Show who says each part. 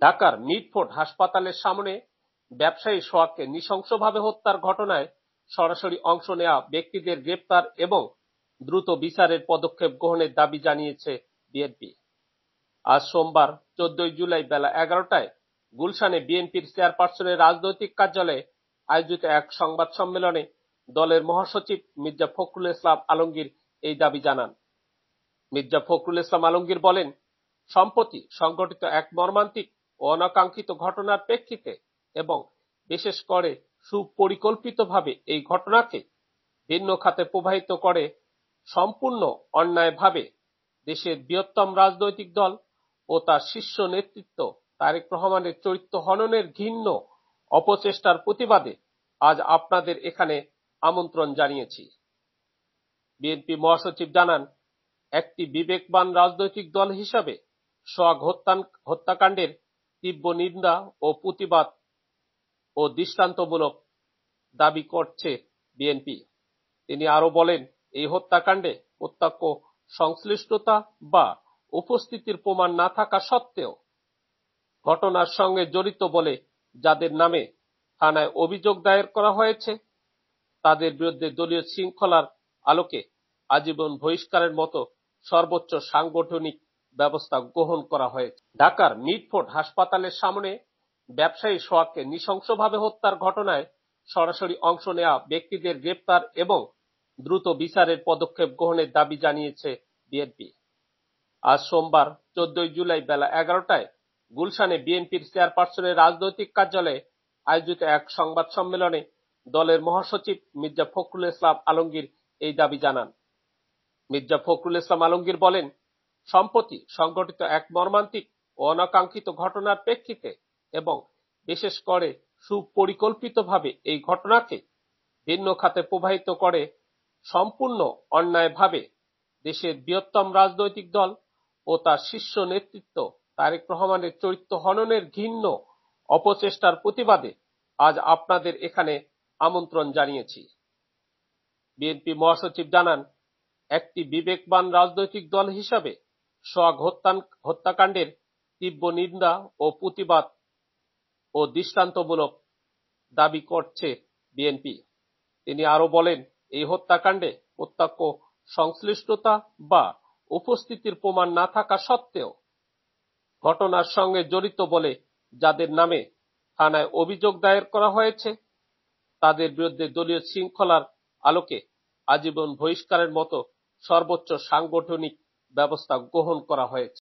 Speaker 1: ঢাকার মিটফোর্ড হাসপাতালের সামনে ব্যবসায়ী সোহাগকে নৃশংসভাবে হত্যার ঘটনায় সরাসরি অংশ নেওয়া ব্যক্তিদের গ্রেপ্তার এবং দ্রুত বিচারের পদক্ষেপ গ্রহণের দাবি জানিয়েছে বিএনপি। আজ সোমবার 14 জুলাই বেলা 11টায় গুলশানে বিএনপির চেয়ারপারসনের রাজনৈতিক কার্যালয়ে আয়োজিত এক সংবাদ সম্মেলনে দলের মহাসচিব মির্জা ফখরুল ইসলাম আলমগীর এই দাবি জানান। মির্জা ফখরুল ইসলাম আলমগীর বলেন, সম্প্রতি সংঘটিত এক মর্মান্তিক ও অনাকাঙ্ক্ষিত ঘটনার প্রেক্ষিতে এবং বিশেষ করে সুপরিকল্পিতভাবে এই ঘটনাকে ভিন্ন খাতে প্রবাহিত করে সম্পূর্ণ অন্যায়ভাবে দেশের বৃহত্তম রাজনৈতিক দল ও তার শীর্ষ নেতৃত্ব তারেক রহমানের চরিত্র হননের ঘৃণ্য অপচেষ্টার প্রতিবাদে আজ আপনাদের এখানে আমন্ত্রণ জানিয়েছি। বিএনপি মহাসচিব জানান, একটি বিবেকবান রাজনৈতিক দল হিসাবে সোহাগ হত্যাকাণ্ডের তীব্র নিন্দা ও প্রতিবাদ ও দৃষ্টান্তমূলক দাবি করছে বিএনপি। তিনি আরো বলেন, এই হত্যাকাণ্ডে প্রত্যক্ষ সংশ্লিষ্টতা বা উপস্থিতির প্রমাণ না থাকা সত্ত্বেও ঘটনার সঙ্গে জড়িত বলে যাদের নামে থানায় অভিযোগ দায়ের করা হয়েছে তাদের বিরুদ্ধে দলীয় শৃঙ্খলার আলোকে আজীবন বহিষ্কারের মতো সর্বোচ্চ সাংগঠনিক ব্যবস্থা গ্রহণ করা হয়েছে। ঢাকার মিটফোর্ড হাসপাতালের সামনে ব্যবসায়ী সোহাগকে নৃশংসভাবে হত্যার ঘটনায় সরাসরি অংশ নেওয়া ব্যক্তিদের গ্রেপ্তার এবং দ্রুত বিচারের পদক্ষেপ গ্রহণের দাবি জানিয়েছে বিএনপি। আজ সোমবার 14 জুলাই বেলা 11টায় গুলশানে বিএনপির চেয়ারপারসনের রাজনৈতিক কার্যালয়ে আয়োজিত এক সংবাদ সম্মেলনে দলের মহাসচিব মির্জা ফখরুল ইসলাম আলমগীর এই দাবি জানান। মির্জা ফখরুল ইসলাম আলমগীর বলেন, সম্প্রতি সংঘটিত এক মর্মান্তিক ও অনাকাঙ্ক্ষিত ঘটনার প্রেক্ষিতে এবং বিশেষ করে সুপরিকল্পিতভাবে এই ঘটনাকে ভিন্ন খাতে প্রবাহিত করে সম্পূর্ণ অন্যায়ভাবে দেশের বৃহত্তম রাজনৈতিক দল ও তার শীর্ষ নেতৃত্ব তারেক রহমানের চরিত্র হননের ঘৃণ্য অপচেষ্টার প্রতিবাদে আজ আপনাদের এখানে আমন্ত্রণ জানিয়েছি। বিএনপি মহাসচিব জানান, একটি বিবেকবান রাজনৈতিক দল হিসাবে সোহাগ হত্যাকাণ্ডের তীব্র নিন্দা ও প্রতিবাদ ও দৃষ্টান্তমূলক দাবি করছে বিএনপি। তিনি আরো বলেন, এই হত্যাকাণ্ডে প্রত্যক্ষ সংশ্লিষ্টতা বা উপস্থিতির প্রমাণ না থাকা সত্ত্বেও ঘটনার সঙ্গে জড়িত বলে যাদের নামে থানায় অভিযোগ দায়ের করা হয়েছে তাদের বিরুদ্ধে দলীয় শৃঙ্খলার আলোকে আজীবন বহিষ্কারের মতো সর্বোচ্চ সাংগঠনিক ব্যবস্থা গ্রহণ করা হয়েছে।